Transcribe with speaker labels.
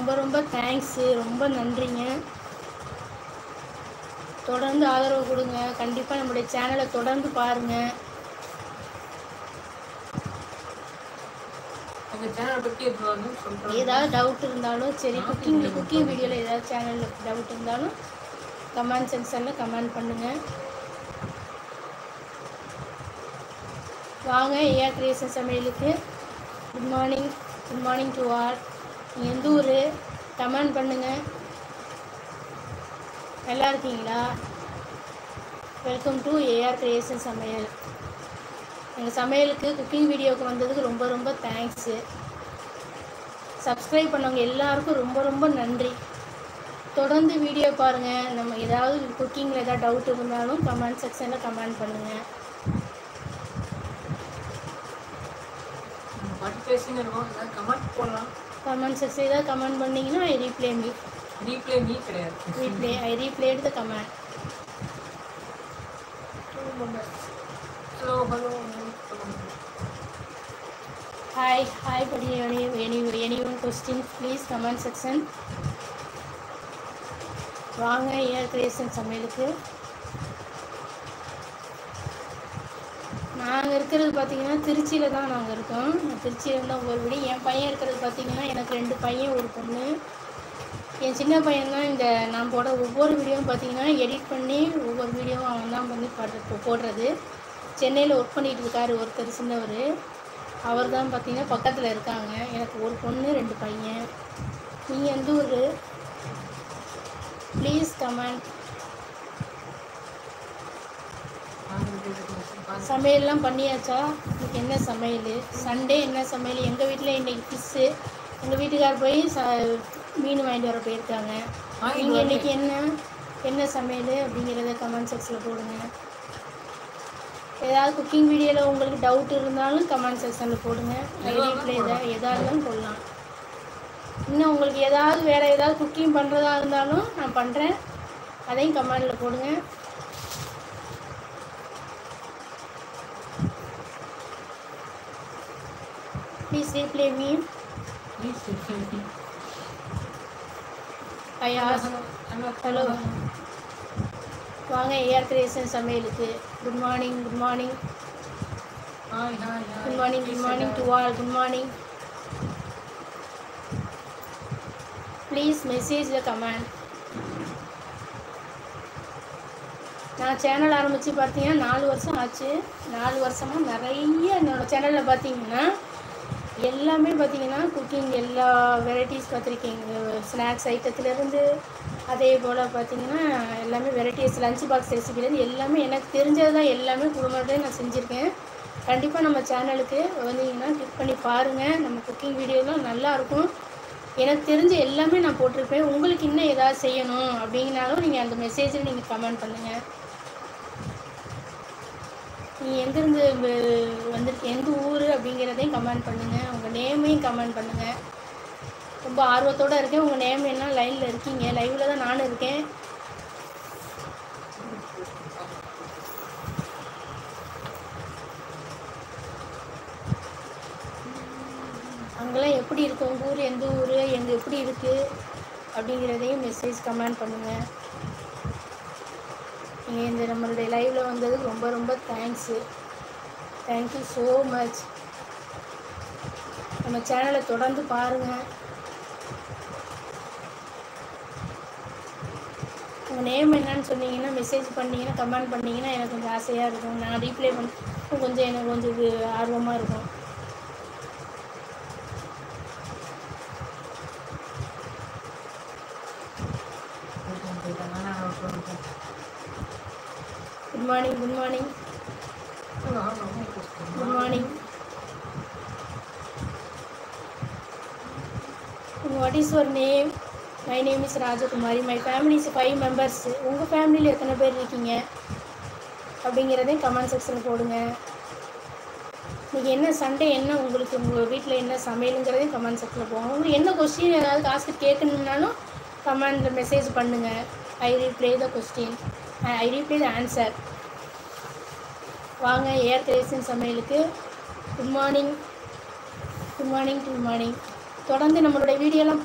Speaker 1: ரொம்ப ரொம்ப தேங்க்ஸு, ரொம்ப நன்றிங்க. தொடர்ந்து ஆதரவு கொடுங்க. கண்டிப்பாக நம்மளுடைய சேனலை தொடர்ந்து பாருங்கள். ஏதாவது டவுட் இருந்தாலும் சரி, குக்கிங் வீடியோவில் ஏதாவது சேனலில் டவுட் இருந்தாலும் கமெண்ட் செக்ஷனில் கமெண்ட் பண்ணுங்கள். வாங்க ஏஆர் கிரியேஷன் சமையலுக்கு. Good morning to all. எந்த ஊர் கமெண்ட் பண்ணுங்கள். நல்லா இருக்கீங்களா? வெல்கம் டு ஏஆர் கிரியேஷன் சமையல். எங்கள் சமையலுக்கு குக்கிங் வீடியோவுக்கு வந்ததுக்கு ரொம்ப ரொம்ப தேங்க்ஸு. சப்ஸ்கிரைப் பண்ணவங்க எல்லாருக்கும் ரொம்ப ரொம்ப நன்றி. தொடர்ந்து வீடியோ பாருங்கள். நம்ம ஏதாவது குக்கிங்கில் ஏதாவது டவுட் இருந்தாலும் கமெண்ட் செக்ஷனில் கமெண்ட் பண்ணுங்கள். கமெண்ட் செக்ஷன் ஏதாவது கமெண்ட் பண்ணிங்கன்னா I replied the comment. Hi, buddy. Anyone questions, please comment section. வாங்க ஏஆர் கிரியேஷன் சமையலுக்கு. நாங்கள் இருக்கிறது பார்த்திங்கன்னா திருச்சியில் தான் நாங்கள் இருக்கோம். திருச்சியில் இருந்தால் ஒவ்வொரு வீடு. என் பையன் இருக்கிறது பார்த்திங்கன்னா எனக்கு 2 பையன் ஒரு பொண்ணு. என் சின்ன பையன் தான் இந்த நான் போட ஒவ்வொரு வீடியோவும் பார்த்திங்கன்னா எடிட் பண்ணி ஒவ்வொரு வீடியோவும் அவன் தான் பண்ணி போடுறது. சென்னையில் ஒர்க் பண்ணிகிட்டு இருக்கார் ஒருத்தர் சின்னவர். அவர் தான் பார்த்திங்கன்னா பக்கத்தில் இருக்காங்க. எனக்கு ஒரு பொண்ணு 2 பையன். நீங்கள் எந்த ஊர்? Please comment. சமையல்லாம் பண்ணியாச்சா? இன்னைக்கு என்ன சமையல்? சண்டே என்ன சமையல்? எங்கள் வீட்டில் இன்றைக்கி ஃபிஷ்ஷு. எங்கள் வீட்டுக்கார் போய் மீன் வாங்கிட்டு வர போயிருக்காங்க. நீங்கள் இன்றைக்கி என்ன சமையல் அப்படிங்கிறத கமெண்ட் செக்ஷனில் போடுங்க. ஏதாவது குக்கிங் வீடியோவில் உங்களுக்கு டவுட் இருந்தாலும் கமெண்ட் செக்ஷனில் போடுங்க. ரீப்ளே எதாக இருந்தாலும் போடலாம். இன்னும் உங்களுக்கு வேறு ஏதாவது குக்கிங் பண்ணுறதா இருந்தாலும் நான் பண்ணுறேன். அதையும் கமெண்டில் போடுங்க. Please replay me. ஹலோ, வாங்க ஏஆர் கிரியேஷன் சமையலுக்கு. Good morning to all. Good morning. Please message the comment. நான் சேனல் ஆரம்பித்து பார்த்தீங்கன்னா 4 வருஷம் ஆச்சு. 4 வருஷமாக நிறைய என்னோடய சேனலில் பார்த்தீங்கன்னா எல்லாமே பார்த்தீங்கன்னா குக்கிங் எல்லா வெரைட்டிஸ் பார்த்துருக்கீங்க. ஸ்நாக்ஸ் ஐட்டத்துலேருந்து அதே போல் பார்த்தீங்கன்னா எல்லாமே வெரைட்டிஸ் லஞ்ச் பாக்ஸ் ரெசிபிலேருந்து எல்லாமே எனக்கு தெரிஞ்சது தான் எல்லாமே குடும்பத்தோட நான் செஞ்சுருக்கேன். கண்டிப்பாக நம்ம சேனலுக்கு வந்தீங்கன்னா கிளிக் பண்ணி பாருங்கள். நம்ம குக்கிங் வீடியோலாம் நல்லாயிருக்கும். எனக்கு தெரிஞ்ச எல்லாமே நான் போட்டிருப்பேன். உங்களுக்கு இன்னும் ஏதாவது செய்யணும் அப்படிங்கனாலும் நீங்கள் அந்த மெசேஜில் நீங்கள் கமெண்ட் பண்ணுங்கள். நீங்கள் எங்கேருந்து வந்திருக்கு, எந்த ஊர் அப்படிங்கிறதையும் கமெண்ட் பண்ணுங்கள். உங்கள் நேமையும் கமெண்ட் பண்ணுங்கள். ரொம்ப ஆர்வத்தோடு இருக்கேன். உங்கள் நேம் என்ன? லைனில் இருக்கீங்க? லைவில் தான் நானும் இருக்கேன். அங்கெல்லாம் எப்படி இருக்குது? உங்கள் ஊர் எந்த ஊர், எங்கே எப்படி இருக்குது அப்படிங்கிறதையும் மெசேஜ் கமெண்ட் பண்ணுங்கள். நீங்கள் இந்த நம்மளுடைய லைவில் வந்ததுக்கு ரொம்ப ரொம்ப தேங்க்ஸு. Thank you so much. நம்ம சேனலை தொடர்ந்து பாருங்கள். உங்கள் நேம் என்னன்னு சொன்னீங்கன்னா மெசேஜ் பண்ணிங்கன்னா கமெண்ட் பண்ணிங்கன்னா எனக்கு கொஞ்சம் ஆசையாக இருக்கும். நான் ரீப்ளே பண்ண கொஞ்சம் எனக்கு கொஞ்சம் ஆர்வமாக இருக்கும். Good morning. What is your name? My name is Rajakumari. My family is 5 members. உங்கள் ஃபேமிலியில் எத்தனை பேர் இருக்கீங்க அப்படிங்கிறதையும் கமெண்ட் செக்ஷனில் போடுங்க. நீங்கள் என்ன சண்டே என்ன உங்களுக்கு உங்கள் வீட்டில் என்ன சமையலுங்கிறதையும் கமெண்ட் செக்ஷனில் போங்க. உங்களுக்கு என்ன கொஸ்டின் ஏதாவது காசு கேட்கணுன்னாலும் கமெண்டில் மெசேஜ் பண்ணுங்கள். I reply the question. I reply the answer. வாங்க ஏஆர் கிரியேஷன் சமையலுக்கு. Good morning. தொடர்ந்து நம்மளுடைய வீடியோலாம்